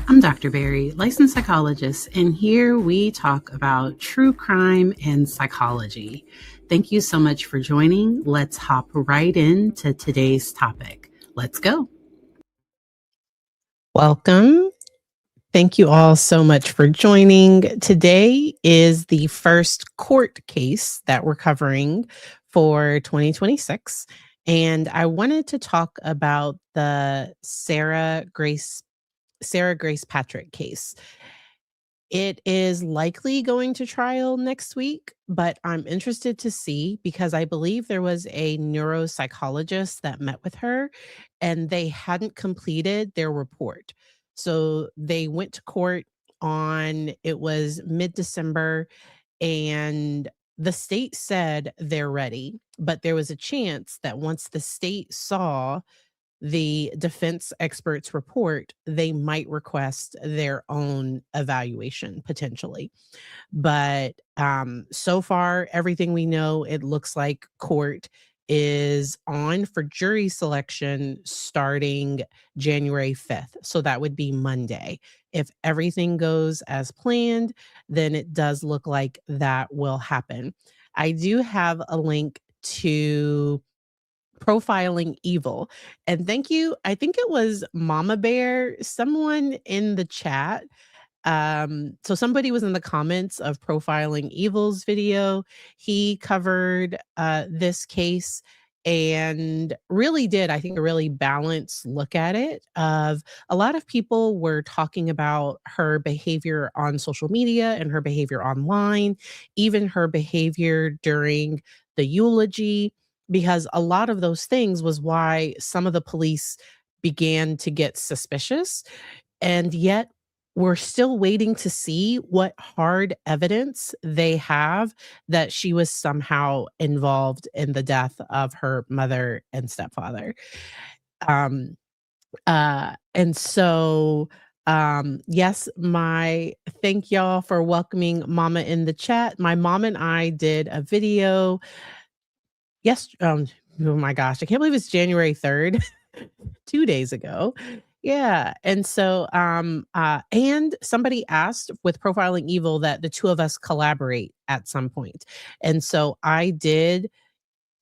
I'm Dr. Barry, licensed psychologist, and here we talk about true crime and psychology. Thank you so much for joining. Let's hop right into today's topic. Let's go. Welcome. Thank you all so much for joining. Today is the first court case that we're covering for 2026. And I wanted to talk about the Sarah Grace Patrick case. It is likely going to trial next week, but I'm interested to see because I believe there was a neuropsychologist that met with her and they hadn't completed their report. So they went to court on it was mid-December, and the state said they're ready, but there was a chance that once the state saw the defense experts report, they might request their own evaluation potentially. But so far, everything we know, it looks like court is on for jury selection starting January 5th. So that would be Monday. If everything goes as planned, then it does look like that will happen. I do have a link to Profiling Evil. And thank you. I think it was Mama Bear, someone in the chat. So somebody was in the comments of Profiling Evil's video. He covered this case and really did, I think, a really balanced look at it. Of a lot of people were talking about her behavior on social media and her behavior online, even her behavior during the eulogy, because a lot of those things was why some of the police began to get suspicious. And yet we're still waiting to see what hard evidence they have that she was somehow involved in the death of her mother and stepfather. Um, and so, yes, my thank y'all for welcoming Mama in the chat. My mom and I did a video. Yes, oh my gosh, I can't believe it's January 3rd, 2 days ago. Yeah, and so, and somebody asked with Profiling Evil that the 2 of us collaborate at some point, and so I did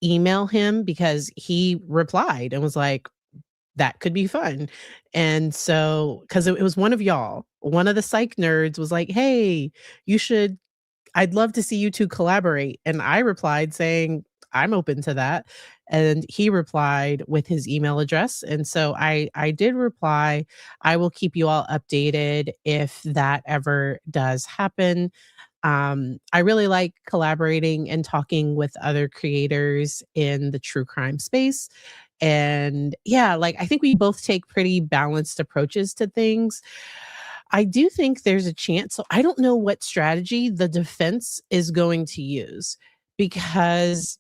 email him because he replied and was like, "That could be fun." And so 'cause it was one of y'all, one of the psych nerds was like, "Hey, you should I'd love to see you 2 collaborate." And I replied saying, "I'm open to that." And he replied with his email address. And so I did reply. I will keep you all updated if that ever does happen. I really like collaborating and talking with other creators in the true crime space. And yeah, like I think we both take pretty balanced approaches to things. I do think there's a chance. So I don't know what strategy the defense is going to use because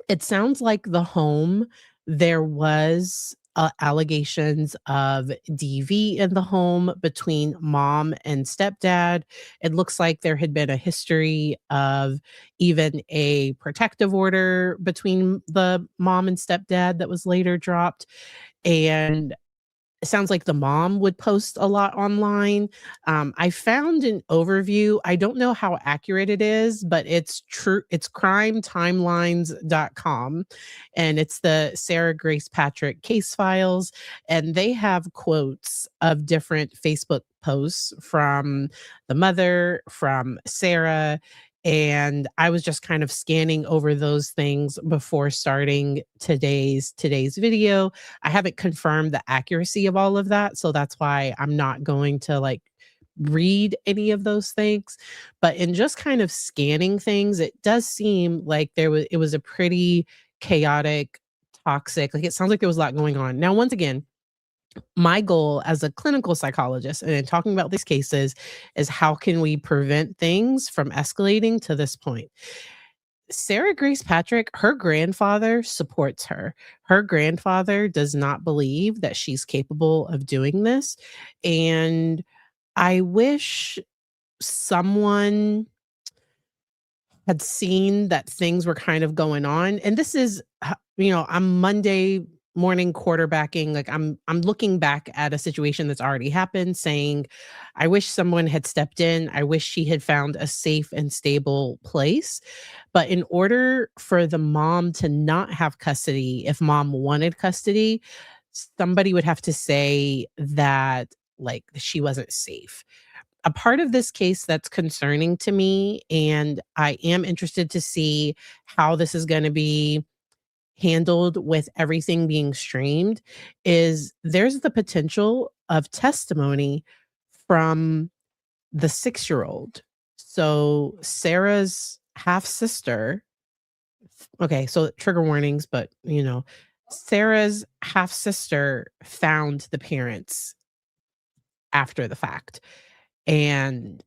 it sounds like the home, there was allegations of DV in the home between mom and stepdad. It looks like there had been a history of even a protective order between the mom and stepdad that was later dropped. And it sounds like the mom would post a lot online. I found an overview. I don't know how accurate it is, but it's true. It's crimetimelines.com, and it's the Sarah Grace Patrick case files. And they have quotes of different Facebook posts from the mother, from Sarah, and I was just kind of scanning over those things before starting today's video. I haven't confirmed the accuracy of all of that, so that's why I'm not going to, like, read any of those things. But in just kind of scanning things, it does seem like it was a pretty chaotic, toxic, like, it sounds like there was a lot going on. Now, once again, my goal as a clinical psychologist and in talking about these cases is how can we prevent things from escalating to this point? Sarah Grace Patrick, her grandfather supports her. Her grandfather does not believe that she's capable of doing this. And I wish someone had seen that things were kind of going on. And this is, I'm Monday morning quarterbacking. Like I'm looking back at a situation that's already happened, saying, I wish someone had stepped in. I wish she had found a safe and stable place. But in order for the mom to not have custody, if mom wanted custody, somebody would have to say that like she wasn't safe. A part of this case that's concerning to me, and I am interested to see how this is going to be handled with everything being streamed, is there's the potential of testimony from the 6-year-old. So Sarah's half sister, okay, so trigger warnings, but Sarah's half sister found the parents after the fact. And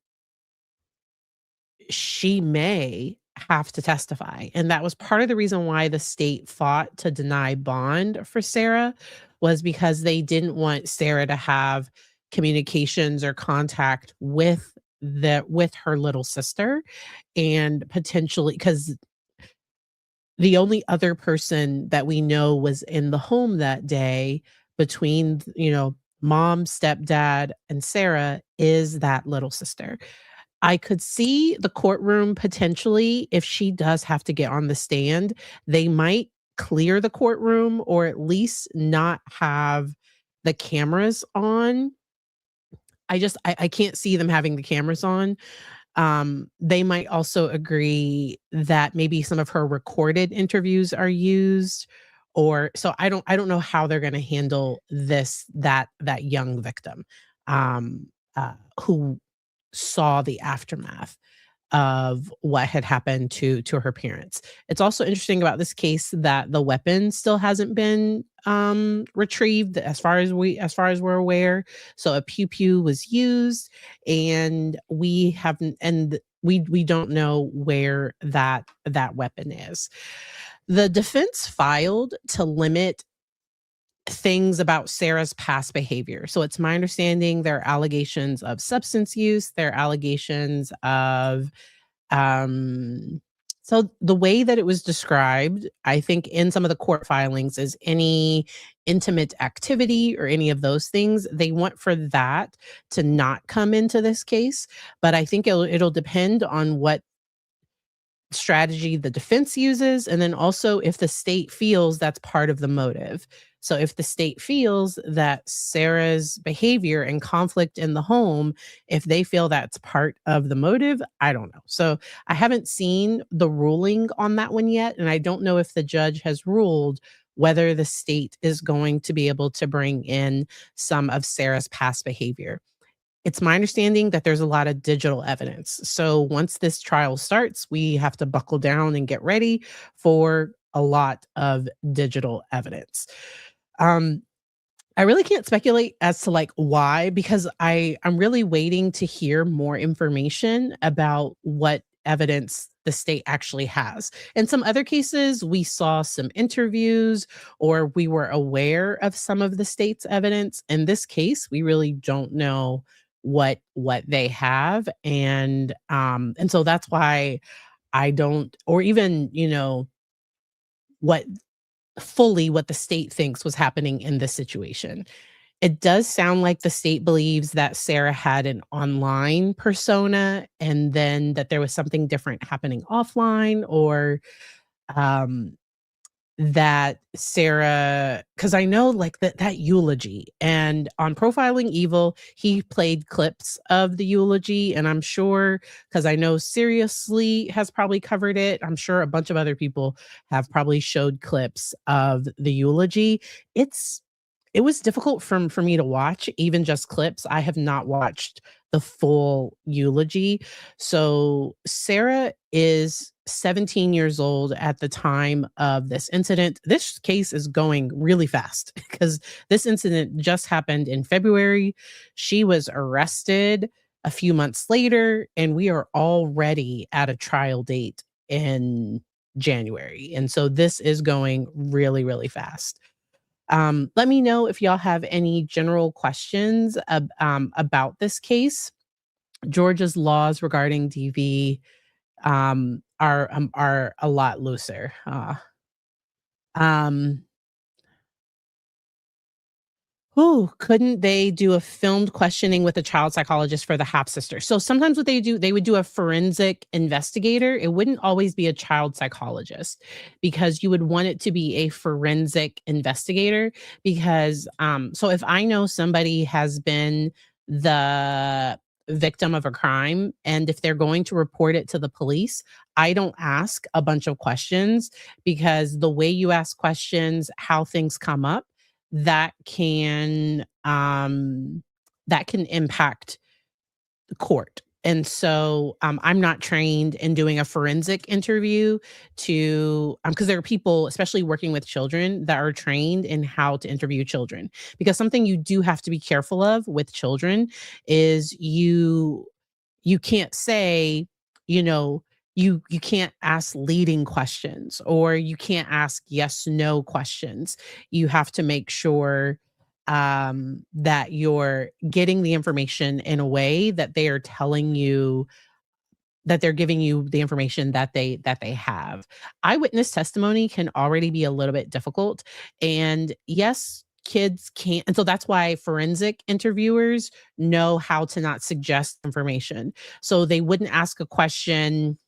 she may have to testify. And that was part of the reason why the state fought to deny bond for Sarah, was because they didn't want Sarah to have communications or contact with her little sister, and potentially because the only other person that we know was in the home that day between, mom, stepdad, and Sarah is that little sister. I could see the courtroom potentially, if she does have to get on the stand, they might clear the courtroom or at least not have the cameras on. I can't see them having the cameras on. They might also agree that maybe some of her recorded interviews are used, or so I don't know how they're going to handle that young victim, who saw the aftermath of what had happened to her parents. It's also interesting about this case that the weapon still hasn't been retrieved as far as we're aware. So a pew pew was used, and we don't know where that weapon is. The defense filed to limit things about Sarah's past behavior. So it's my understanding there are allegations of substance use, there are allegations of so the way that it was described, I think in some of the court filings, is any intimate activity or any of those things. They want for that to not come into this case, but I think it'll depend on what strategy the defense uses, and then also if the state feels that's part of the motive. So if the state feels that Sarah's behavior and conflict in the home, if they feel that's part of the motive, I don't know. So I haven't seen the ruling on that one yet, and I don't know if the judge has ruled whether the state is going to be able to bring in some of Sarah's past behavior. It's my understanding that there's a lot of digital evidence. So once this trial starts, we have to buckle down and get ready for a lot of digital evidence. Um, I really can't speculate as to like why, because I'm really waiting to hear more information about what evidence the state actually has. In some other cases, we saw some interviews or we were aware of some of the state's evidence. In this case, we really don't know what they have, and so that's why I don't, or even, what what the state thinks was happening in this situation. It does sound like the state believes that Sarah had an online persona and then that there was something different happening offline, or um that Sarah, because I know like that eulogy, and on Profiling Evil, he played clips of the eulogy, and I'm sure, because I know Seriously has probably covered it. I'm sure a bunch of other people have probably showed clips of the eulogy. It was difficult for me to watch, even just clips. I have not watched the full eulogy. So Sarah is 17 years old at the time of this incident. This case is going really fast because this incident just happened in February. She was arrested a few months later, and we are already at a trial date in January. And so this is going really, really fast. Let me know if y'all have any general questions about this case. Georgia's laws regarding DV are a lot looser. Um, Oh, couldn't they do a filmed questioning with a child psychologist for the half sister? So sometimes what they do, they would do a forensic investigator. It wouldn't always be a child psychologist because you would want it to be a forensic investigator. Because so if I know somebody has been the victim of a crime and if they're going to report it to the police, I don't ask a bunch of questions because the way you ask questions, how things come up, that can impact the court. And so I'm not trained in doing a forensic interview to because there are people, especially working with children, that are trained in how to interview children. Because something you do have to be careful of with children is you can't say, you know, you can't ask leading questions or you can't ask yes no questions. You have to make sure that you're getting the information in a way that they are telling you that they're giving you the information that they have. Eyewitness testimony can already be a little bit difficult. And yes, kids can't. And so that's why forensic interviewers know how to not suggest information. So they wouldn't ask a question.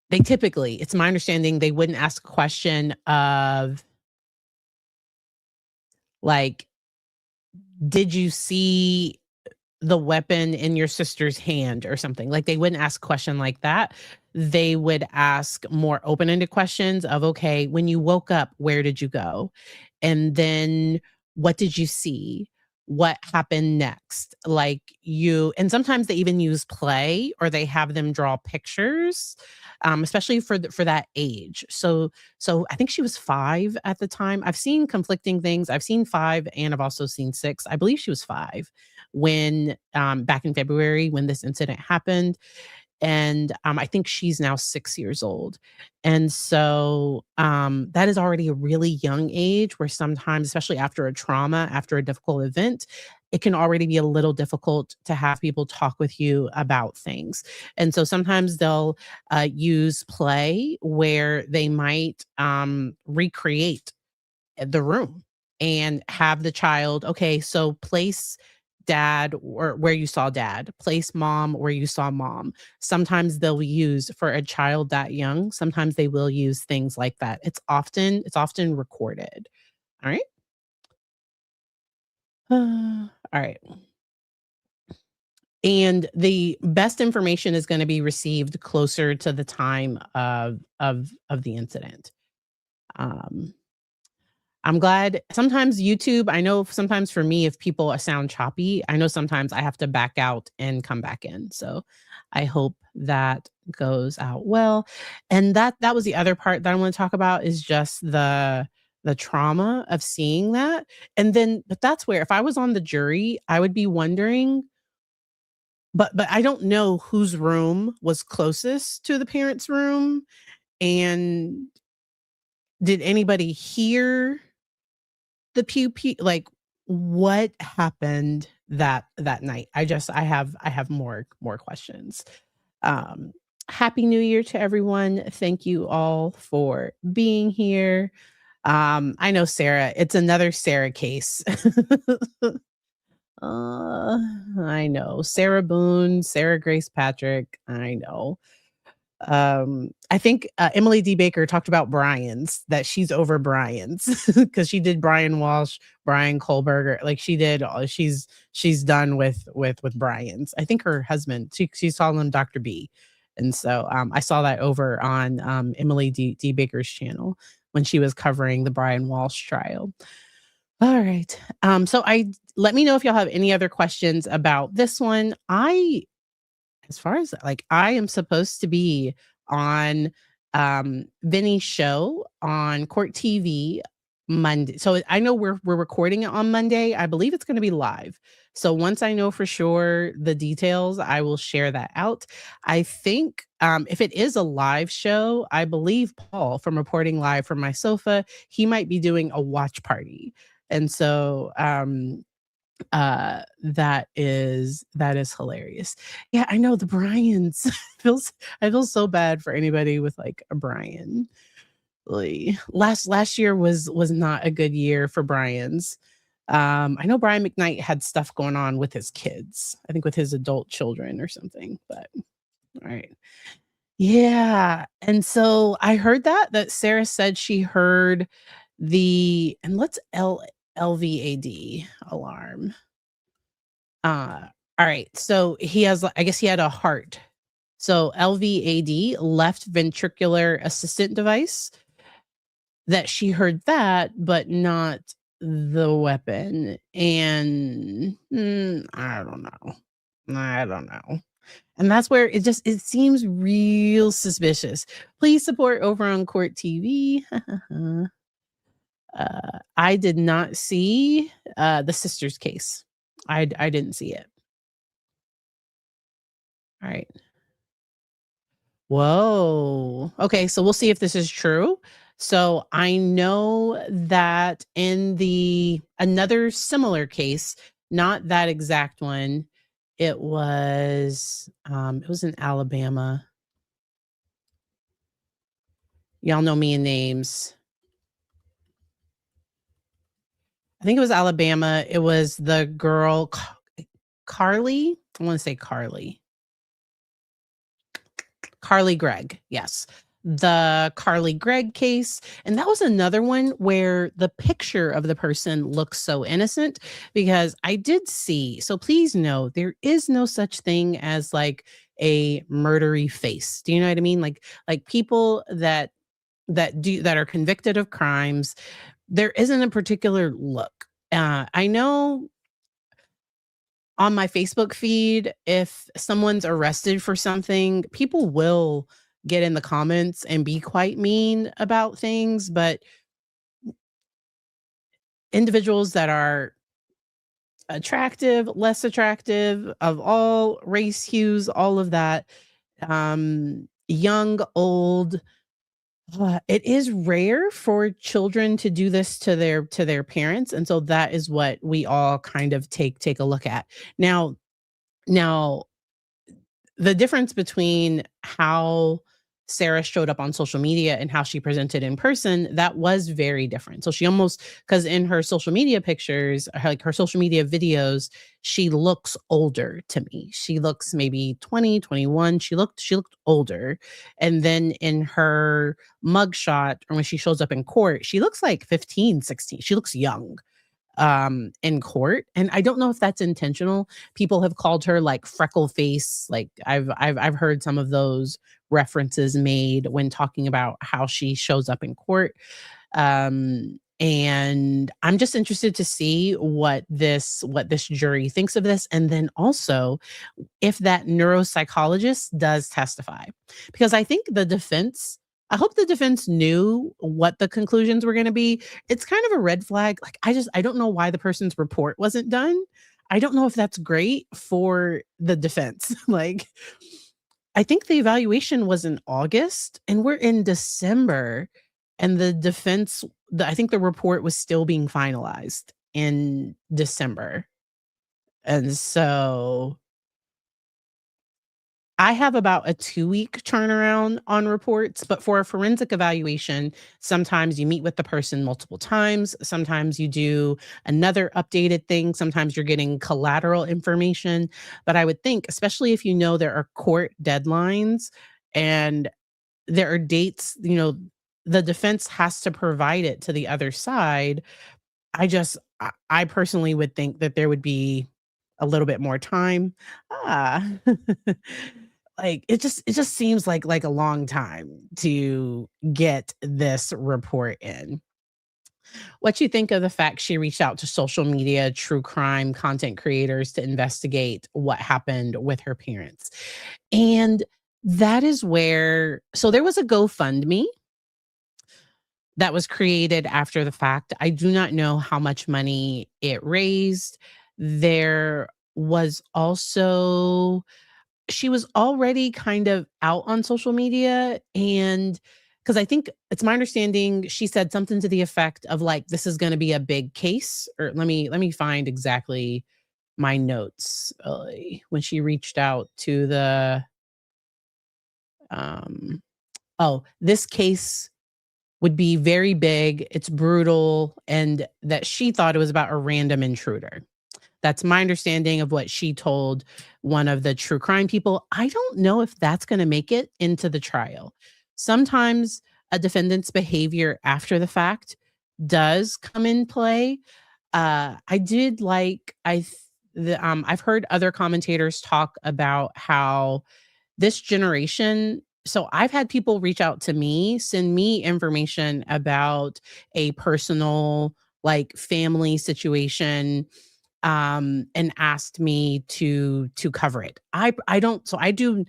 They typically, it's my understanding, they wouldn't ask a question of like, did you see the weapon in your sister's hand or something? Like they wouldn't ask a question like that. They would ask more open-ended questions of, okay, when you woke up, where did you go? And then what did you see? What happened next? Like and sometimes they even use play or they have them draw pictures, especially for that age. So I think she was 5 at the time. I've seen conflicting things. I've seen 5 and I've also seen 6. I believe she was 5 when back in February when this incident happened. And I think she's now 6 years old. And so that is already a really young age where sometimes, especially after a trauma, after a difficult event, it can already be a little difficult to have people talk with you about things. And so sometimes they'll use play where they might recreate the room and have the child, okay, so place dad or where you saw dad, place mom where you saw mom. Sometimes they'll use for a child that young, sometimes they will use things like that. It's often recorded. All right. All right. And the best information is going to be received closer to the time of the incident. Um, I'm glad sometimes YouTube, I know sometimes for me, if people sound choppy, I know sometimes I have to back out and come back in. So I hope that goes out well. And that was the other part that I want to talk about is just the trauma of seeing that. And then, but that's where if I was on the jury, I would be wondering, but I don't know whose room was closest to the parents' room. And did anybody hear the pew pew, like what happened that night? I have more questions. Um, Happy New Year to everyone. Thank you all for being here. I know Sarah, it's another Sarah case. I know. Sarah Boone, Sarah Grace Patrick. I know. I think Emily D. Baker talked about Brian's, that she's over Brian's because she did Brian Walsh, Brian Kohlberger. Like she did, she's done with Brian's. I think her husband, she's calling him Dr. B. And so I saw that over on Emily D. Baker's channel when she was covering the Brian Walsh trial. All right. So let me know if y'all have any other questions about this one. As far as like I am supposed to be on Vinny's show on Court TV Monday. So I know we're recording it on Monday. I believe it's going to be live. So once I know for sure the details, I will share that out. I think if it is a live show, I believe Paul from Reporting Live from My Sofa, he might be doing a watch party. And so that is hilarious. Yeah, I know the Bryans. I feel so bad for anybody with like a Brian. Last year was not a good year for Brian's. I know Brian McKnight had stuff going on with his kids, I think with his adult children or something, but all right. Yeah, and so I heard that Sarah said she heard the and let's LVAD alarm. All right, so he has I guess he had a heart. So LVAD, left ventricular assistant device, that she heard that, but not the weapon, and, I don't know. I don't know. And that's where it seems real suspicious. Please support over on Court TV. I did not see, the sister's case. I didn't see it. Alright. Whoa. Okay, so we'll see if this is true. So I know that in the another similar case, not that exact one, it was in Alabama. Y'all know me and names. I think it was Alabama. It was the girl Carly. I want to say Carly. Carly Gregg. Yes. The Carly Gregg case. And that was another one where the picture of the person looks so innocent because I did see. So please know there is no such thing as like a murdery face. Do you know what I mean? Like people that are convicted of crimes, there isn't a particular look. I know on my Facebook feed, if someone's arrested for something, people will get in the comments and be quite mean about things, but individuals that are attractive, less attractive, of all race hues, all of that, young, old, it is rare for children to do this to their parents, and so that is what we all kind of take a look at. Now the difference between how Sarah showed up on social media and how she presented in person, that was very different. So she almost, because in her social media pictures, like her social media videos, she looks older to me. She looks maybe 20, 21. She looked older. And then in her mugshot, or when she shows up in court, she looks like 15, 16. She looks young in court, and I don't know if that's intentional. People have called her like freckle face. Like I've heard some of those references made when talking about how she shows up in court. And I'm just interested to see what this jury thinks of this, and then also if that neuropsychologist does testify. Because I hope the defense knew what the conclusions were going to be. It's kind of a red flag. Like, I don't know why the person's report wasn't done. I don't know if that's great for the defense. Like, I think the evaluation was in August and we're in December, and I think the report was still being finalized in December. And so I have about a 2-week turnaround on reports, but for a forensic evaluation, sometimes you meet with the person multiple times. Sometimes you do another updated thing. Sometimes you're getting collateral information. But I would think, especially if you know there are court deadlines and there are dates, the defense has to provide it to the other side. I personally would think that there would be a little bit more time. Ah. Like, it just seems like a long time to get this report in. What you think of the fact she reached out to social media, true crime content creators to investigate what happened with her parents? And that is where there was a GoFundMe that was created after the fact. I do not know how much money it raised. There was also She was already kind of out on social media, and because I think it's my understanding she said something to the effect of like, "This is gonna be a big case," or let me find exactly my notes, when she reached out to um this case would be very big, it's brutal, and that she thought it was about a random intruder. That's my understanding of what she told one of the true crime people. I don't know if that's gonna make it into the trial. Sometimes a defendant's behavior after the fact does come in play. I did like I th the, I've heard other commentators talk about how this generation, so I've had people reach out to me, send me information about a personal, like, family situation, and asked me to cover it. I don't, so I do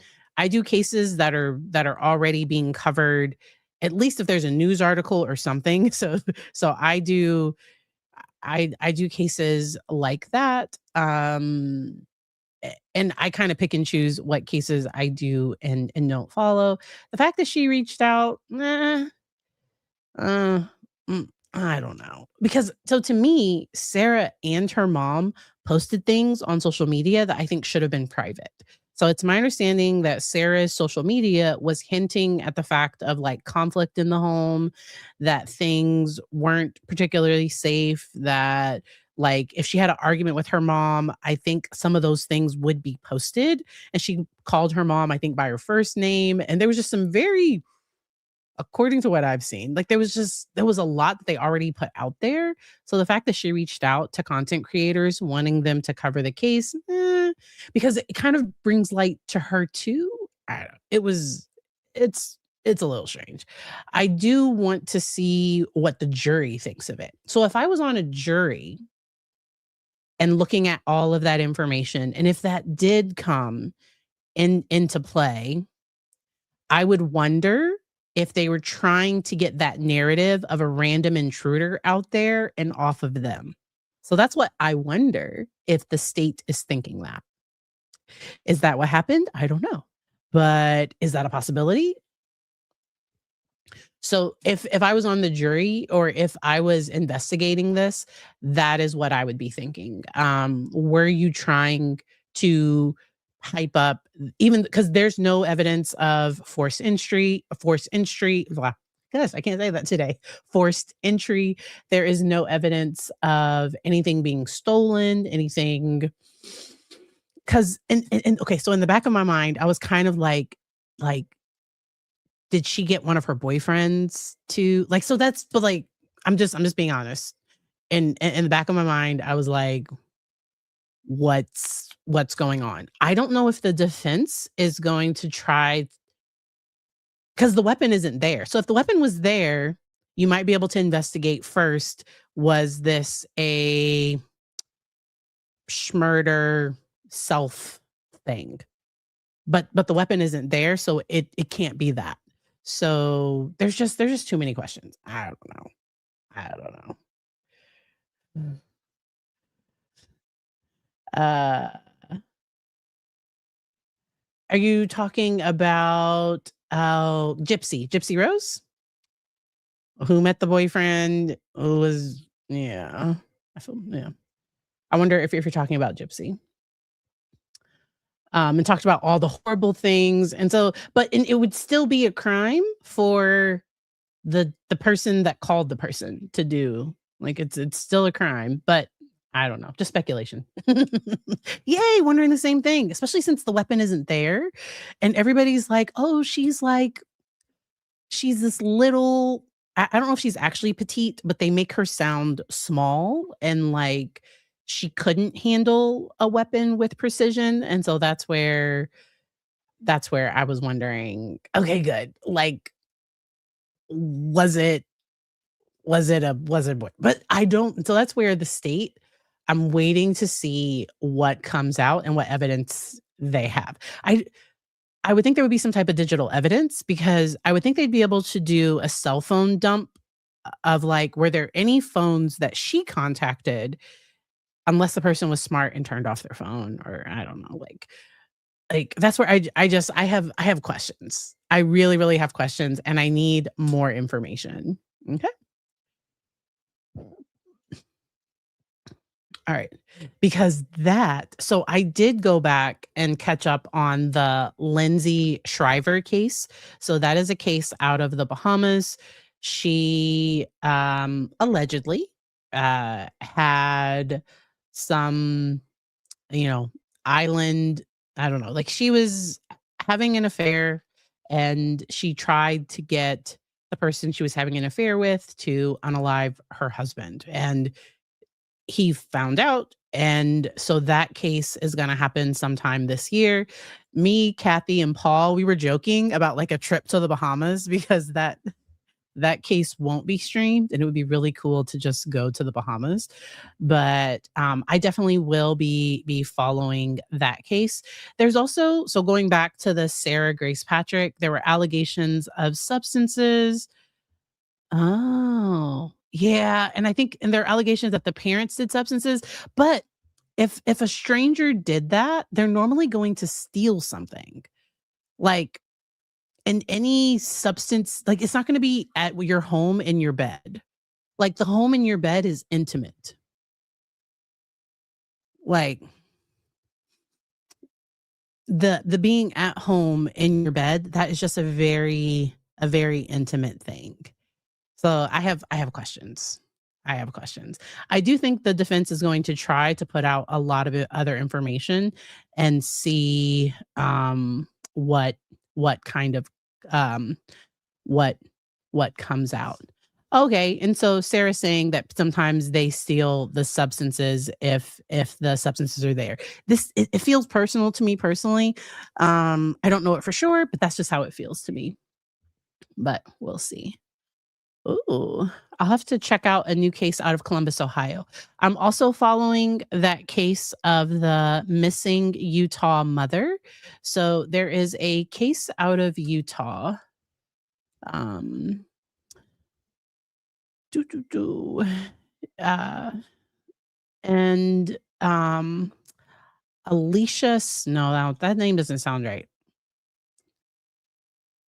cases that are already being covered, at least if there's a news article or something. So I do cases like that. And I kind of pick and choose what cases I do and don't follow. The fact that she reached out, uh, I don't know. Because so to me, Sarah and her mom posted things on social media that I think should have been private. So it's my understanding that Sarah's social media was hinting at the fact of like conflict in the home, that things weren't particularly safe, that like if she had an argument with her mom, I think some of those things would be posted. And she called her mom, I think, by her first name. And there was just some very, according to what I've seen, like there was a lot that they already put out there. So the fact that she reached out to content creators wanting them to cover the case, because it kind of brings light to her too. I don't, it was it's a little strange. I do want to see what the jury thinks of it. So if I was on a jury and looking at all of that information, and if that did come into play, I would wonder if they were trying to get that narrative of a random intruder out there and off of them. So that's what I wonder, if the state is thinking that. Is that what happened? I don't know. But is that a possibility? So if I was on the jury or if I was investigating this, that is what I would be thinking. Were you trying to hype up, even because there's no evidence of blah, gosh, I can't say that today. Forced entry. There is no evidence of anything being stolen, anything. Cause and okay, so in the back of my mind, I was kind of like did she get one of her boyfriends to like, so that's, but like I'm just being honest. And in the back of my mind, I was like, what's going on? I don't know if the defense is going to try, because the weapon isn't there. So if the weapon was there, you might be able to investigate first. Was this a schmurder self thing? But the weapon isn't there, so it can't be that. So there's just too many questions. I don't know. I don't know. Uh, are you talking about Gypsy Rose, who met the boyfriend who was, yeah. I feel, yeah. I wonder if you're talking about Gypsy. And talked about all the horrible things. And so, and it would still be a crime for the person that called the person to do, like, it's still a crime, but I don't know, just speculation. Yay, wondering the same thing, especially since the weapon isn't there and everybody's like, "Oh, she's this little." I don't know if she's actually petite, but they make her sound small and like she couldn't handle a weapon with precision, and so that's where I was wondering, okay, good. Like, was it was it a boy? But I don't, so that's where the state, I'm waiting to see what comes out and what evidence they have. I would think there would be some type of digital evidence, because I would think they'd be able to do a cell phone dump of like, were there any phones that she contacted, unless the person was smart and turned off their phone, or I don't know, like that's where I have questions. I really, really have questions and I need more information. Okay. All right. Because so I did go back and catch up on the Lindsay Shriver case. So that is a case out of the Bahamas. She allegedly had some, you know, island, I don't know, like she was having an affair and she tried to get the person she was having an affair with to unalive her husband. And he found out. And so that case is going to happen sometime this year. Me, Kathy, and Paul, we were joking about like a trip to the Bahamas because that case won't be streamed and it would be really cool to just go to the Bahamas. But I definitely will be following that case. There's also, so going back to the Sarah Grace Patrick, there were allegations of substances. Oh, yeah, and I think and there are allegations that the parents did substances, but if a stranger did that, they're normally going to steal something. Like, and any substance, like, it's not gonna be at your home in your bed. Like, the home in your bed is intimate. Like, the being at home in your bed, that is just a very intimate thing. So I have questions. I have questions. I do think the defense is going to try to put out a lot of other information and see what kind of um what what comes out. Okay, and so Sarah's saying that sometimes they steal the substances if the substances are there. It feels personal to me personally. I don't know it for sure, but that's just how it feels to me. But we'll see. Ooh, I'll have to check out a new case out of Columbus, Ohio. I'm also following that case of the missing Utah mother. So there is a case out of Utah. Um, doo, doo, doo. Uh, and Alicia, no, that name doesn't sound right.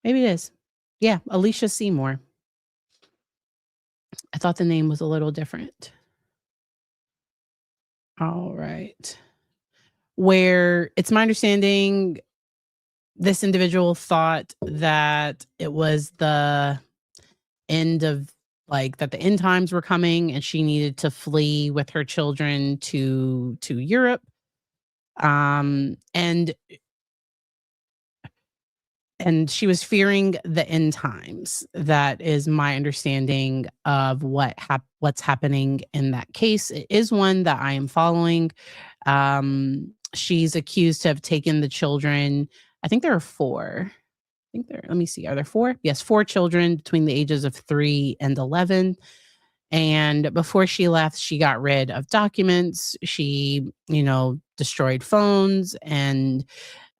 Maybe it is. Yeah, Alicia Seymour. I thought the name was a little different. All right. Where it's my understanding this individual thought that it was the end of like that the end times were coming and she needed to flee with her children to Europe. And she was fearing the end times. That is my understanding of what's happening in that case. It is one that I am following. She's accused to have taken the children. I think there are four. I think there. Let me see. Are there four? Yes, four children between the ages of 3 and 11. And before she left, she got rid of documents. She, destroyed phones and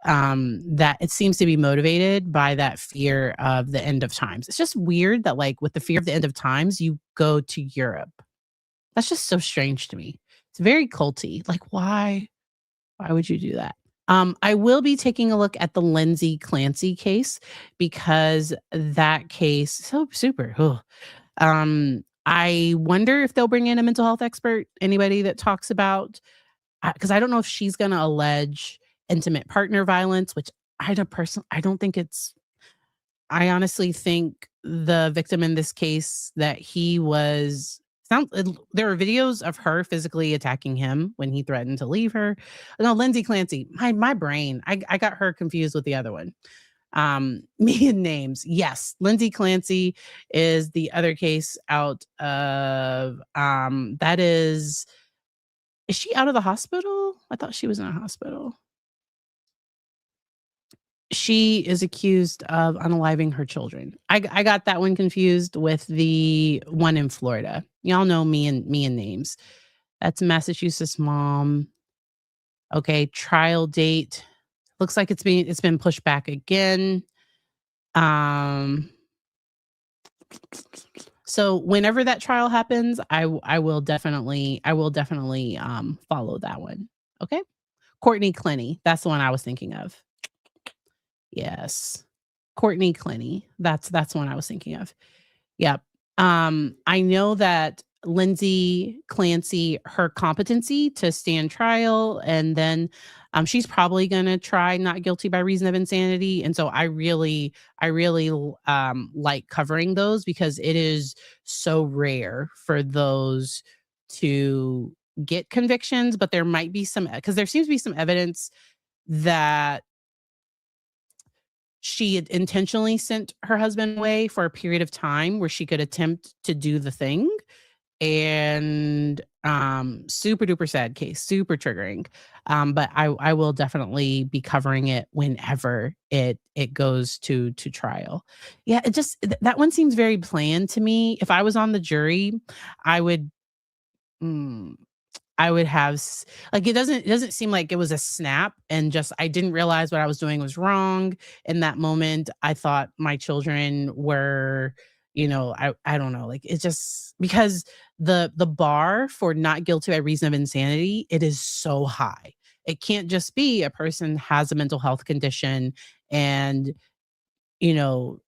that it seems to be motivated by that fear of the end of times. It's just weird that, like, with the fear of the end of times, you go to Europe. That's just so strange to me. It's very culty. Like, why? Why would you do that? I will be taking a look at the Lindsay Clancy case because that case so super. Ugh. I wonder if they'll bring in a mental health expert. Anybody that talks about because I don't know if she's going to allege intimate partner violence, which I don't think it's. I honestly think the victim in this case that he was. There are videos of her physically attacking him when he threatened to leave her. No, Lindsay Clancy. My brain. I got her confused with the other one. Me and names. Yes, Lindsay Clancy is the other case out of. That is she out of the hospital? I thought she was in a hospital. She is accused of unaliving her children. I got that one confused with the one in Florida. Y'all know me and names. That's Massachusetts mom. Okay, trial date. Looks like it's been pushed back again. Um so whenever that trial happens, I will definitely follow that one. Okay? Courtney Clenny. That's the one I was thinking of. Yes. Courtney Clenny. That's one I was thinking of. Yep. I know that Lindsay Clancy her competency to stand trial, and then she's probably going to try not guilty by reason of insanity. And so I really like covering those because it is so rare for those to get convictions, but there might be some, because there seems to be some evidence that she had intentionally sent her husband away for a period of time where she could attempt to do the thing. And super duper sad case, super triggering. But I will definitely be covering it whenever it goes to trial. Yeah, it just that one seems very planned to me. If I was on the jury, I would mm, I would have like, it doesn't seem like it was a snap and just I didn't realize what I was doing was wrong in that moment. I thought my children were, I don't know, like, it's just because the bar for not guilty by reason of insanity, it is so high. It can't just be a person has a mental health condition and, you know,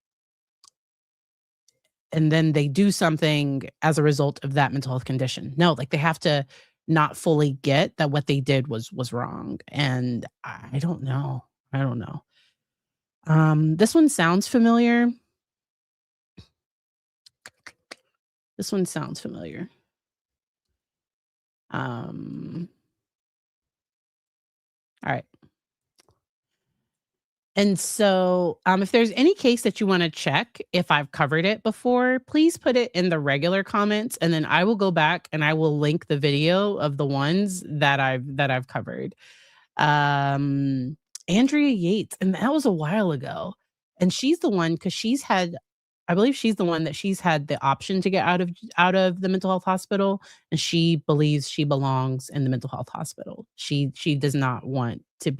and then they do something as a result of that mental health condition. No, like, they have to not fully get that what they did was wrong. And I don't know. I don't know. This one sounds familiar. This one sounds familiar. All right. And so, if there's any case that you want to check if I've covered it before, please put it in the regular comments, and then I will go back and I will link the video of the ones that I've covered. Andrea Yates, and that was a while ago. And she's the one because I believe she's the one that she's had the option to get out of the mental health hospital, and she believes she belongs in the mental health hospital. She does not want to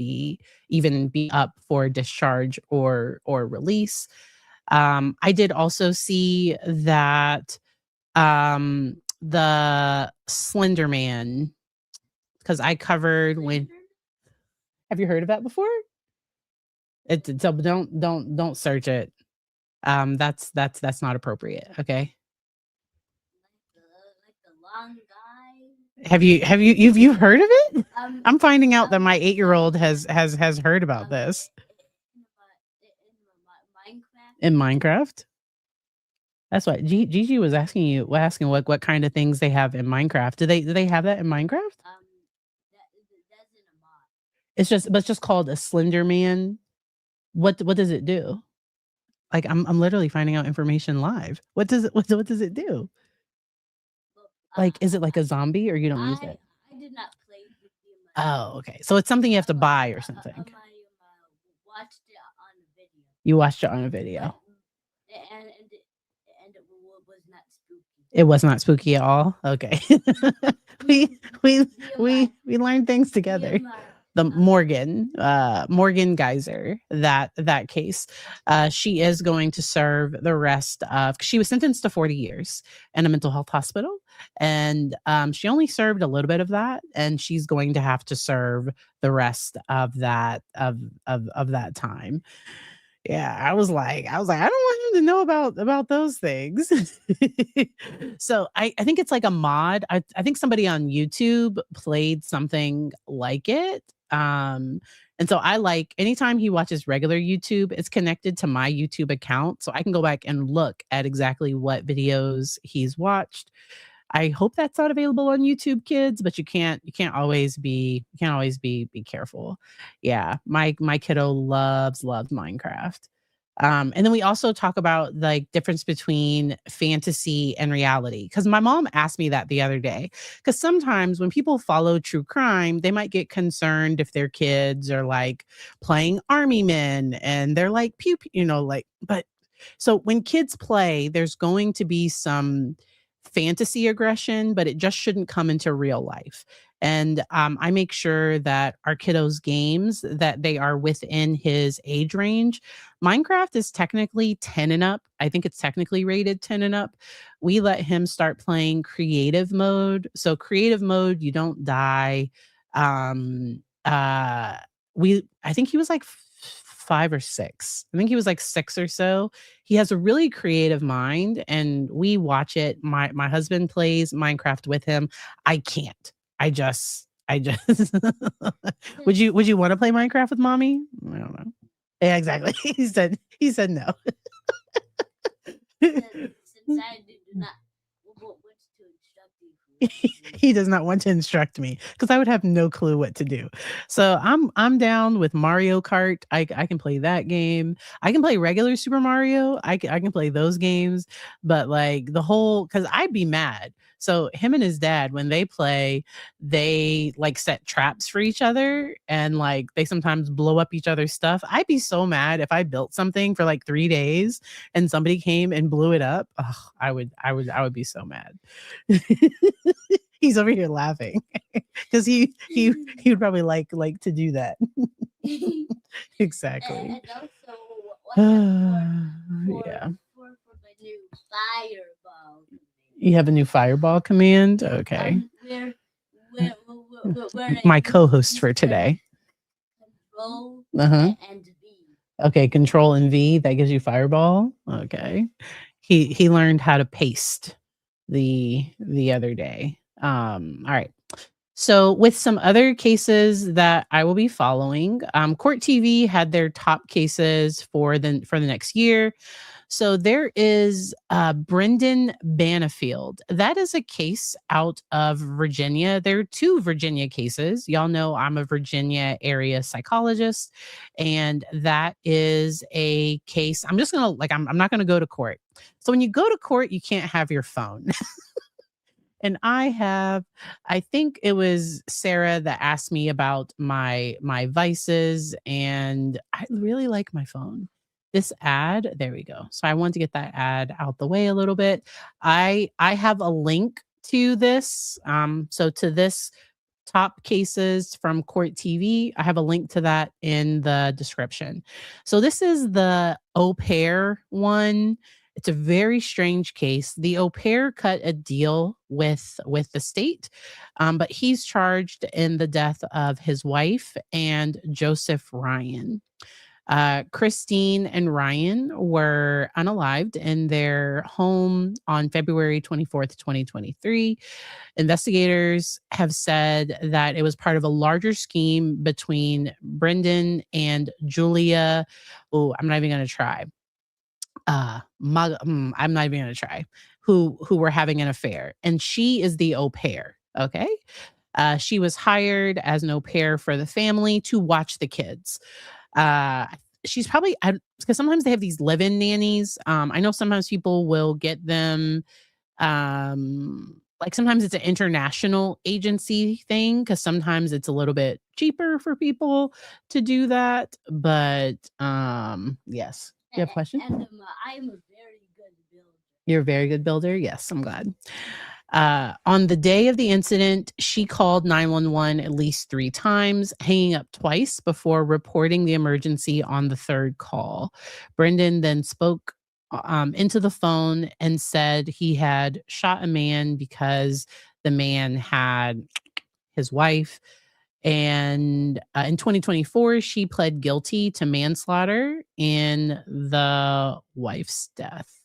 even be up for discharge or release. I did also see that the Slender Man, because I covered when. Have you heard of that before? So don't search it. That's not appropriate. Okay. Like the long guy. You've heard of it? I'm finding out that my 8-year-old has heard about this. In Minecraft? That's what Gigi was asking what kind of things they have in Minecraft. Do they have that in Minecraft? That's in a mod. It's just called a Slender Man. What does it do? Like, I'm literally finding out information live. What does it do? Like, is it like a zombie or you don't use it? I did not play with you. Oh, okay. So it's something you have to buy or something. I watched it on a video. You watched it on a video. And it was not spooky. It was not spooky at all. Okay. we learned things together. The Morgan Geyser, that case. She is going to serve the rest of, she was sentenced to 40 years in a mental health hospital. And she only served a little bit of that, and she's going to have to serve the rest of that of that time. Yeah, I was like, I don't want him to know about those things. So I think it's like a mod. I think somebody on YouTube played something like it. And so I like anytime he watches regular YouTube, it's connected to my YouTube account. So I can go back and look at exactly what videos he's watched. I hope that's not available on YouTube Kids, but you can't always be careful. Yeah, my kiddo loves Minecraft. And then we also talk about like difference between fantasy and reality. Because my mom asked me that the other day. Because sometimes when people follow true crime, they might get concerned if their kids are like playing army men and they're like pew, but so when kids play, there's going to be some fantasy aggression, but it just shouldn't come into real life. And I make sure that our kiddos' games, that they are within his age range. Minecraft is technically 10 and up. I think it's technically rated 10 and up. We let him start playing creative mode. So creative mode, you don't die. I think he was like 5 or 6. I think he was like 6 or so. He has a really creative mind, and we watch it. My husband plays Minecraft with him. I can't. I just would you wanna play Minecraft with mommy? I don't know. Yeah, exactly. He said no. Since I do not want to instruct you. He does not want to instruct me because I would have no clue what to do. So I'm down with Mario Kart. I can play that game. I can play regular Super Mario. I can play those games, but like the whole because I'd be mad. So him and his dad, when they play, they like set traps for each other and like they sometimes blow up each other's stuff. I'd be so mad if I built something for like 3 days and somebody came and blew it up. Ugh, I would be so mad. He's over here laughing because he would probably like to do that. Exactly. And also, what Yeah. for my new fireball. You have a new fireball command? Okay. We're My co-host for today. Control Uh-huh. and V. Okay, control and V, that gives you fireball. Okay. He learned how to paste the other day. All right. So with some other cases that I will be following, Court TV had their top cases for the next year. So there is Brendan Bannifield. That is a case out of Virginia. There are 2 Virginia cases. Y'all know I'm a Virginia area psychologist, and that is a case. I'm just gonna I'm not gonna go to court. So when you go to court, you can't have your phone. And I think it was Sarah that asked me about my vices, and I really like my phone. This ad, there we go. So I want to get that ad out the way a little bit. I have a link to this. So to this top cases from Court TV. I have a link to that in the description. So this is the au pair one. It's a very strange case. The au pair cut a deal with the state, but he's charged in the death of his wife and Joseph Ryan. Christine and Ryan were unalived in their home on February 24th, 2023. Investigators have said that it was part of a larger scheme between Brendan and Julia. Oh, I'm not even going to try. I'm not even going to try. Who were having an affair, and she is the au pair. Okay. She was hired as an au pair for the family to watch the kids. She's probably because sometimes they have these live-in nannies. I know sometimes people will get them. Like sometimes it's an international agency thing because sometimes it's a little bit cheaper for people to do that. But yes. You have a question? And I'm a very good builder. You're a very good builder? Yes, I'm glad. On the day of the incident, she called 911 at least 3 times, hanging up twice before reporting the emergency on the 3rd call. Brendan then spoke into the phone and said he had shot a man because the man had his wife. And in 2024, she pled guilty to manslaughter in the wife's death.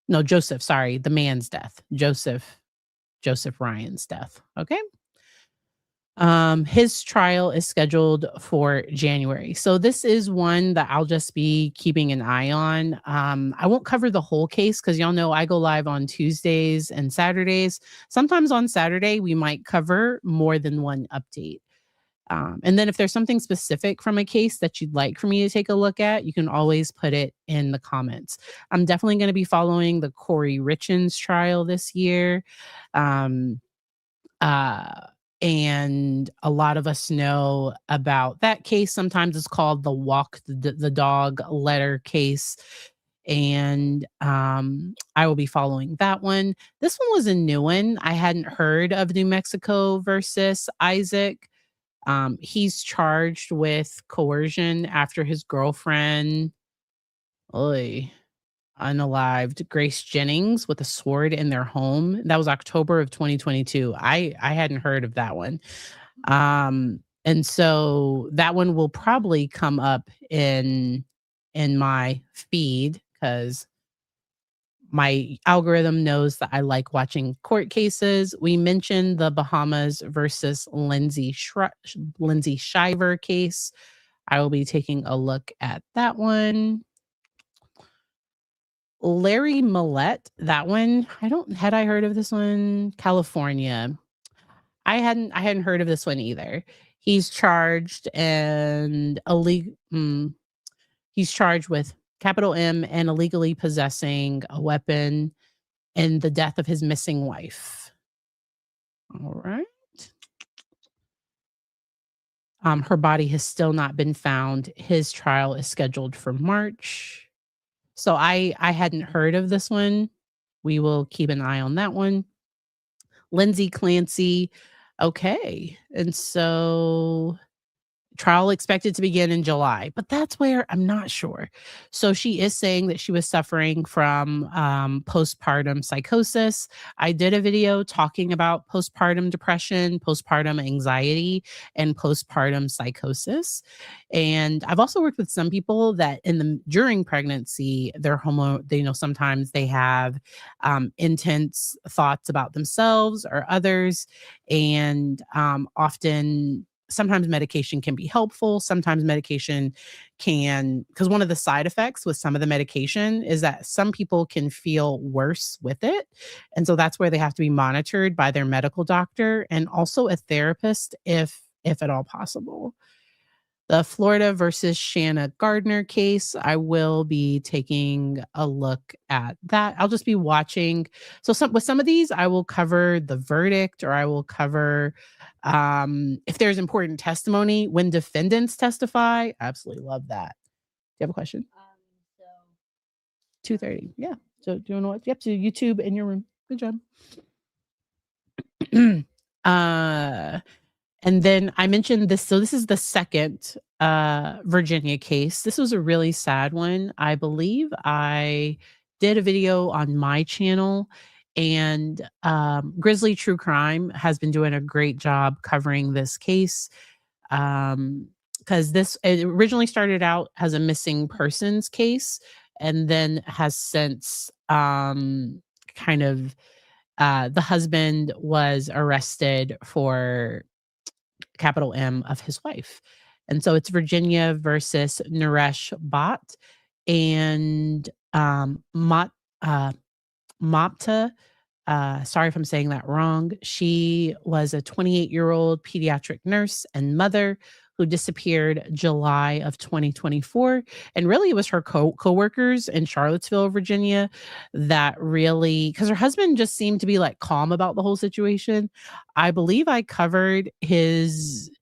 No, Joseph, sorry, the man's death. Joseph Ryan's death. Okay. His trial is scheduled for January. So this is one that I'll just be keeping an eye on. I won't cover the whole case because y'all know I go live on Tuesdays and Saturdays. Sometimes on Saturday, we might cover more than one update. And then if there's something specific from a case that you'd like for me to take a look at, you can always put it in the comments. I'm definitely going to be following the Corey Richins trial this year. And a lot of us know about that case. Sometimes it's called the walk the dog letter case. And I will be following that one. This one was a new one. I hadn't heard of New Mexico versus Isaac. He's charged with coercion after his girlfriend, unalived Grace Jennings with a sword in their home. That was October of 2022. I hadn't heard of that one. And And so that one will probably come up in my feed because my algorithm knows that I like watching court cases. We mentioned the Bahamas versus Lindsay Shiver case. I will be taking a look at that one. Larry Millette, that one, had I heard of this one? California. I hadn't heard of this one either. He's charged he's charged with capital M and illegally possessing a weapon and the death of his missing wife. All right. Her body has still not been found. His trial is scheduled for March. So I hadn't heard of this one. We will keep an eye on that one. Lindsay Clancy. Okay. And so trial expected to begin in July, but that's where I'm not sure. So she is saying that she was suffering from postpartum psychosis. I did a video talking about postpartum depression, postpartum anxiety, and postpartum psychosis. And I've also worked with some people that during pregnancy, sometimes they have intense thoughts about themselves or others, and often sometimes medication can be helpful. Sometimes medication because one of the side effects with some of the medication is that some people can feel worse with it. And so that's where they have to be monitored by their medical doctor and also a therapist if at all possible. The Florida versus Shanna Gardner case, I will be taking a look at that. I'll just be watching. So with some of these, I will cover the verdict, or I will cover if there's important testimony when defendants testify. Absolutely love that. Do you have a question? So 2:30. Yeah. So do you know what? Yep. So YouTube in your room. Good job. And then I mentioned this. So this is the second Virginia case. This was a really sad one. I believe I did a video on my channel, and Grizzly True Crime has been doing a great job covering this case. Because it originally started out as a missing persons case, and then has since kind of the husband was arrested for capital M of his wife. And so it's Virginia versus Naresh Bhatt and Mapta. Sorry if I'm saying that wrong. She was a 28-year-old pediatric nurse and mother who disappeared July of 2024. And really, it was her coworkers in Charlottesville, Virginia, that really, because her husband just seemed to be like calm about the whole situation. I believe I covered his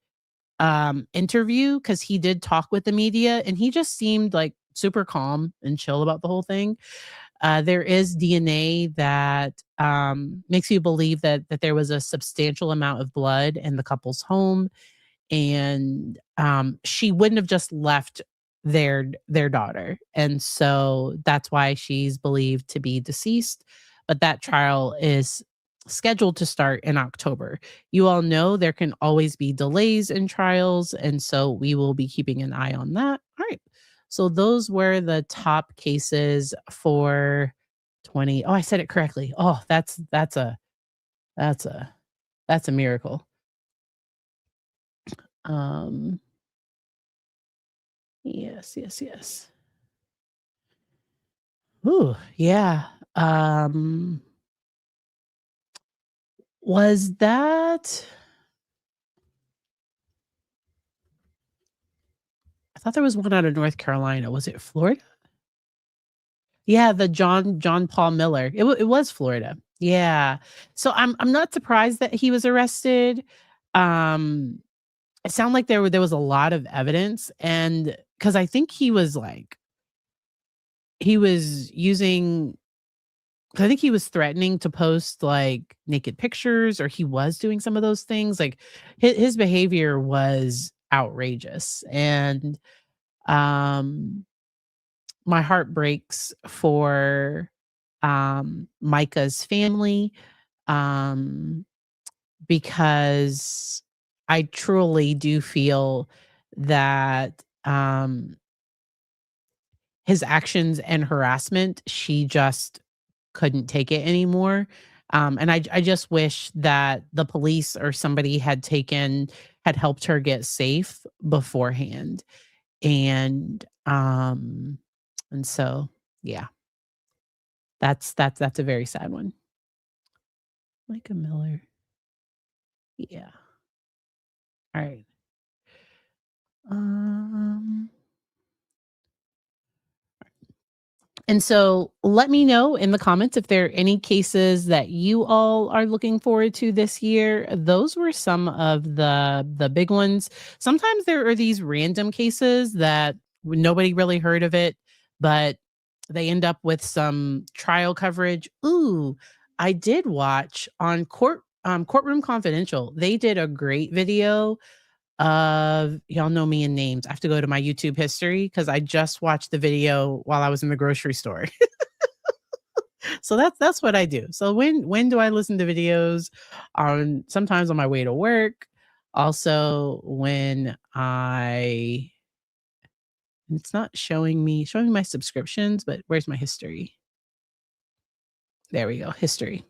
interview because he did talk with the media, and he just seemed like super calm and chill about the whole thing. There is DNA that makes you believe that there was a substantial amount of blood in the couple's home, and she wouldn't have just left their daughter, and so that's why she's believed to be deceased. But that trial is scheduled to start in October. You all know there can always be delays in trials, and so we will be keeping an eye on that. All right. So those were the top cases for 20. Oh, I said it correctly. Oh, that's a miracle. Yes. Ooh, yeah. Was that I thought there was one out of North Carolina. Was it Florida? Yeah, the John Paul Miller. It was Florida. Yeah. So I'm not surprised that he was arrested. Um, it sounded like there was a lot of evidence, and because I think he was using. I think he was threatening to post like naked pictures, or he was doing some of those things. Like his behavior was outrageous, and um my heart breaks for Micah's family, um because I truly do feel that his actions and harassment, she just couldn't take it anymore. And I just wish that the police or somebody had helped her get safe beforehand. And and so yeah, that's a very sad one. Micah Miller. Yeah. All right. Um And so let me know in the comments if there are any cases that you all are looking forward to this year. Those were some of the big ones. Sometimes there are these random cases that nobody really heard of it, but they end up with some trial coverage. Ooh, I did watch on Courtroom Confidential. They did a great video of y'all know me in names. I have to go to my YouTube history because I just watched the video while I was in the grocery store. So that's what I do. So when do I listen to videos? On sometimes on my way to work. Also when it's not showing me my subscriptions, but where's my history? There we go, history.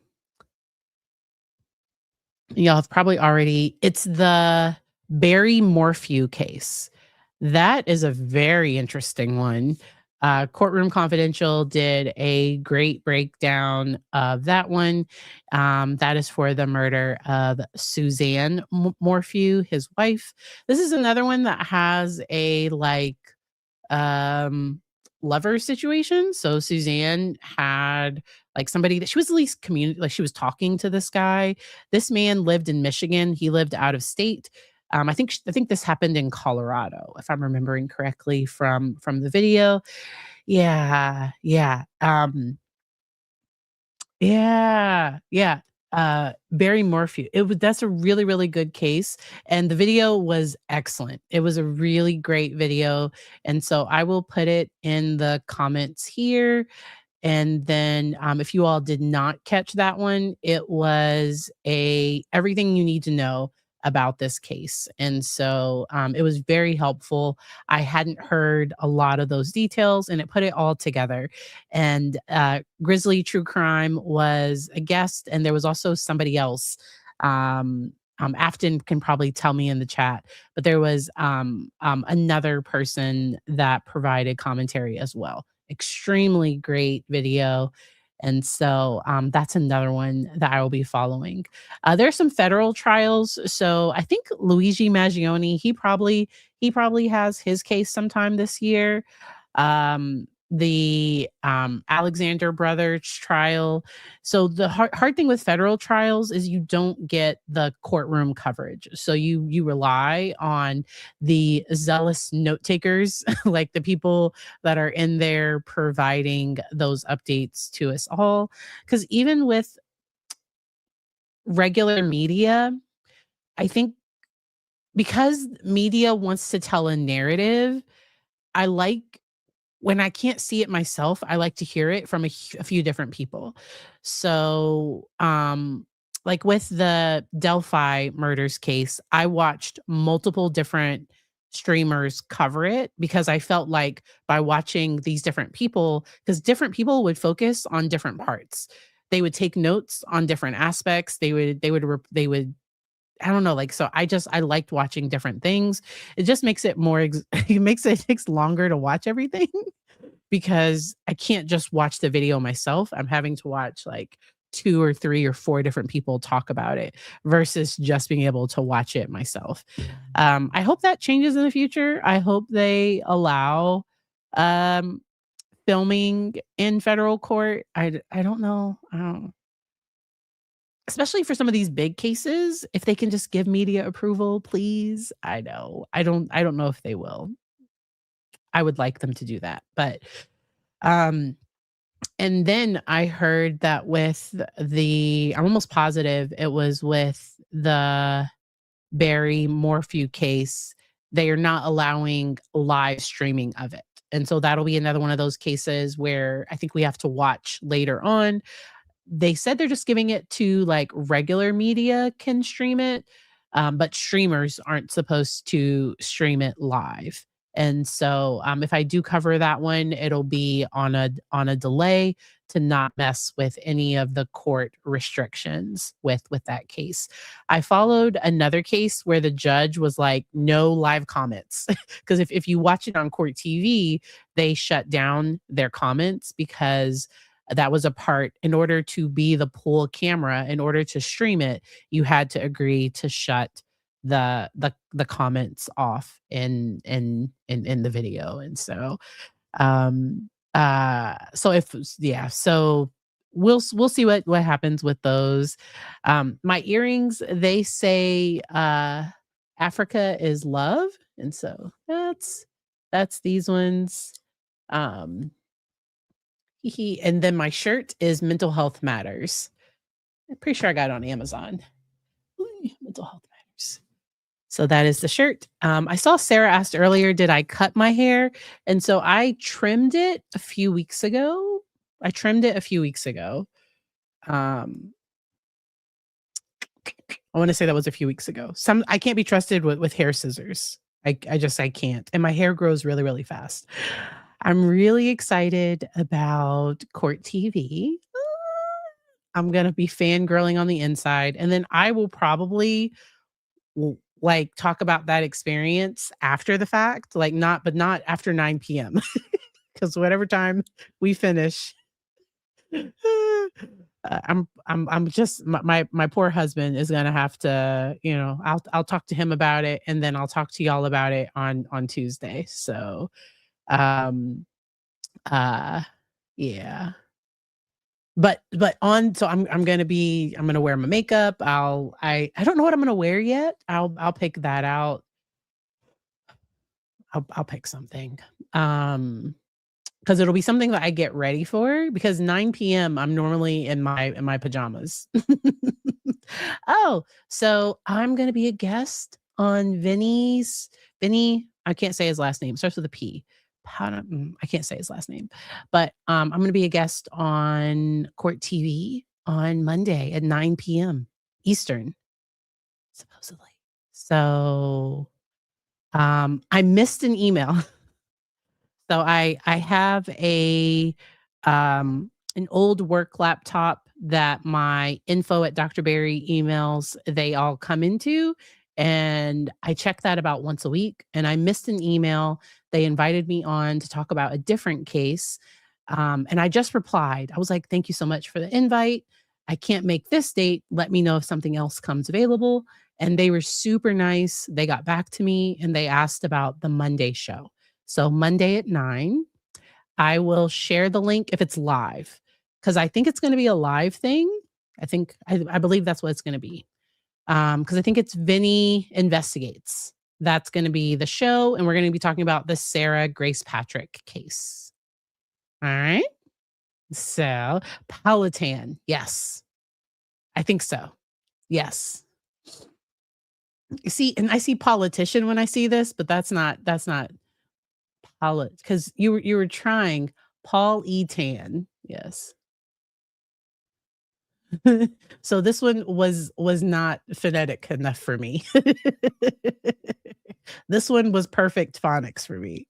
Y'all have probably already it's the Barry Morphew case. That is a very interesting one. Courtroom Confidential did a great breakdown of that one. That is for the murder of Suzanne Morphew, his wife. This is another one that has a um lover situation. So Suzanne had somebody that she was at least she was talking to this guy. This man lived in Michigan. He lived out of state. I think this happened in Colorado, if I'm remembering correctly from the video. Yeah, yeah. Yeah. Barry Morphew. That's a really, really good case. And the video was excellent. It was a really great video. And so I will put it in the comments here. And then if you all did not catch that one, it was a everything you need to know about this case. And so it was very helpful. I hadn't heard a lot of those details and it put it all together. And Grizzly True Crime was a guest, and there was also somebody else. Afton can probably tell me in the chat, but there was another person that provided commentary as well. Extremely great video. And so that's another one that I will be following. There's some federal trials. So I think Luigi Maggioni, he probably has his case sometime this year. The Alexander brothers trial. So the hard thing with federal trials is you don't get the courtroom coverage. So you rely on the zealous note takers, like the people that are in there providing those updates to us all. Because even with regular media, I think because media wants to tell a narrative, I like when I can't see it myself, I like to hear it from a few different people. So, like with the Delphi murders case, I watched multiple different streamers cover it because I felt like by watching these different people, because different people would focus on different parts. They would take notes on different aspects. They would I don't know, so I liked watching different things. It just makes it more it takes longer to watch everything because I can't just watch the video myself. I'm having to watch like 2 or 3 or 4 different people talk about it versus just being able to watch it myself. I hope that changes in the future. I hope they allow filming in federal court. I don't know. I don't Especially for some of these big cases, if they can just give media approval, please. I know. I don't know if they will. I would like them to do that. But um and then I heard that with I'm almost positive it was with the Barry Morphew case, they are not allowing live streaming of it. And so that'll be another one of those cases where I think we have to watch later on. They said they're just giving it to regular media can stream it. but streamers aren't supposed to stream it live. And so if I do cover that one, it'll be on a delay to not mess with any of the court restrictions with that case. I followed another case where the judge was like, no live comments. Because if you watch it on court TV, they shut down their comments because that was a part. In order to be the pool camera, in order to stream it, you had to agree to shut the comments off in the video. And so so we'll see what happens with those. My earrings, they say Africa is love, and so that's these ones. And then my shirt is mental health matters. I'm pretty sure I got it on Amazon. Mental health matters. So that is the shirt. I saw Sarah asked earlier, did I cut my hair? And so I trimmed it a few weeks ago. I want to say that was a few weeks ago. I can't be trusted with hair scissors. I can't. And my hair grows really, really fast. I'm really excited about Court TV. I'm going to be fangirling on the inside. And then I will probably like talk about that experience after the fact, like not after 9 p.m. Because whatever time we finish, I'm just my poor husband is gonna have to, I'll talk to him about it, and then I'll talk to y'all about it on Tuesday. So yeah. But I'm gonna wear my makeup. I don't know what I'm gonna wear yet. I'll pick that out. I'll pick something. Because it'll be something that I get ready for, because 9 p.m. I'm normally in my pajamas. Oh, so I'm gonna be a guest on Vinny. I can't say his last name. Starts with a P. I can't say his last name, but I'm going to be a guest on Court TV on Monday at 9 p.m. Eastern, supposedly. So I missed an email. So I have an old work laptop that my info at Dr. Berry emails, they all come into. And I check that about once a week. And I missed an email. They invited me on to talk about a different case. And I just replied. I was like, thank you so much for the invite. I can't make this date. Let me know if something else comes available. And they were super nice. They got back to me and they asked about the Monday show. So Monday at 9, I will share the link if it's live, because I think it's going to be a live thing. I believe that's what it's going to be. Because I think it's Vinny Investigates. That's going to be the show, and we're going to be talking about the Sarah Grace Patrick case. All right. So Powhatan, yes, I think so. Yes. You see, and I see politician when I see this, but that's not because you were trying Paul Etan. Yes. So this one was not phonetic enough for me. This one was perfect phonics for me.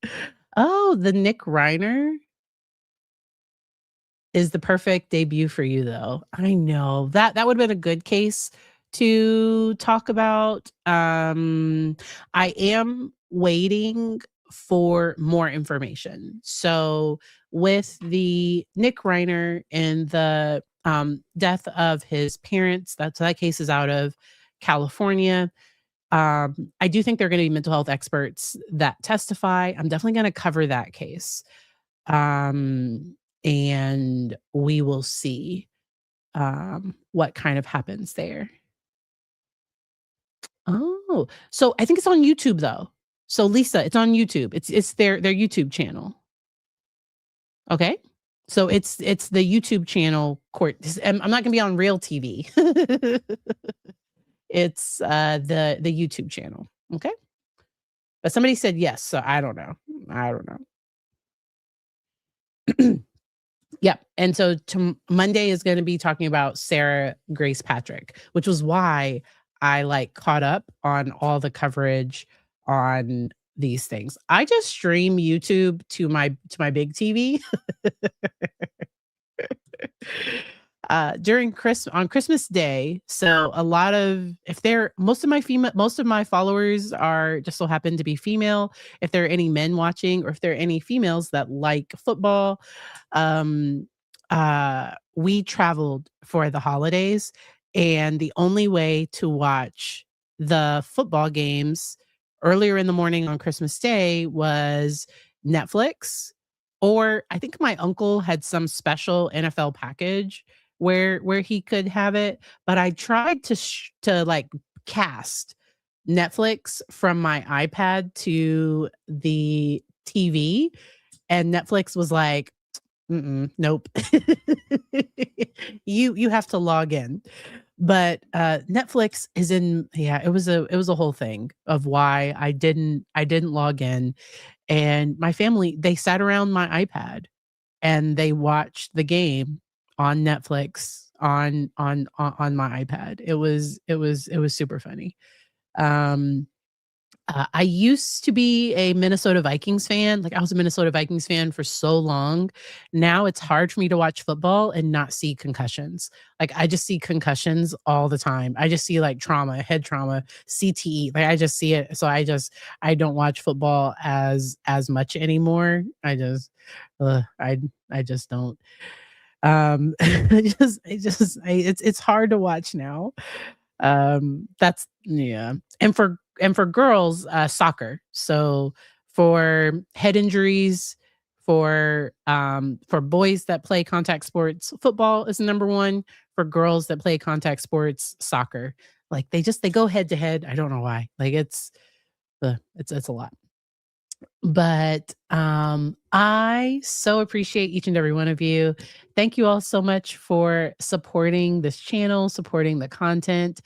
Oh, the Nick Reiner is the perfect debut for you, though. I know that would have been a good case to talk about. I am waiting for more information. So with the Nick Reiner and the death of his parents, that case is out of California. I do think there are going to be mental health experts that testify. I'm definitely going to cover that case. And we will see what kind of happens there. Oh, so I think it's on YouTube though. So Lisa, it's on YouTube. It's their YouTube channel. Okay. So it's the YouTube channel court. I'm not gonna be on real TV. It's the YouTube channel. Okay. But somebody said yes, so I don't know. Yep. And so Monday is going to be talking about Sarah Grace Patrick, which was why I like caught up on all the coverage on these things. I just stream YouTube to my big TV. During on Christmas Day. So a lot of if there most of my followers are just so happen to be female. If there are any men watching or if there are any females that like football, um we traveled for the holidays, and the only way to watch the football games earlier in the morning on Christmas Day was Netflix, or I think my uncle had some special NFL package where he could have it, but I tried to like cast Netflix from my iPad to the TV, and Netflix was like, nope. You have to log in. But Netflix is in, yeah, it was a whole thing of why I didn't log in. And my family, they sat around my iPad and they watched the game on Netflix on my iPad. It was super funny. Um I used to be a Minnesota Vikings fan. Like, I was a Minnesota Vikings fan for so long. Now it's hard for me to watch football and not see concussions. Like, I just see concussions all the time. I just see like trauma, head trauma, CTE. Like, I just see it. So I don't watch football as much anymore. I just don't. It's hard to watch now. That's yeah. And for girls, soccer. So for head injuries, for boys that play contact sports, football is number one. For girls that play contact sports, soccer. Like, they go head to head. I don't know why. Like, it's a lot. But I so appreciate each and every one of you. Thank you all so much for supporting this channel, supporting the content.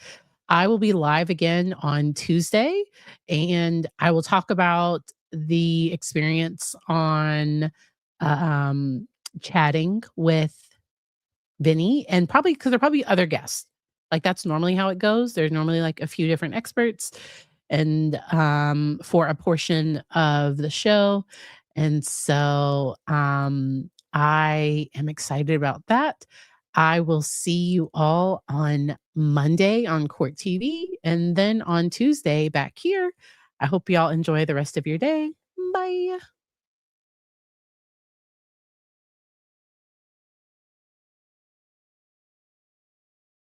I will be live again on Tuesday, and I will talk about the experience on um, chatting with Vinny, and probably because there are probably other guests. Like, that's normally how it goes. There's normally like a few different experts, and for a portion of the show. And so I am excited about that. I will see you all on Monday on Court TV, and then on Tuesday back here. I hope y'all enjoy the rest of your day. Bye.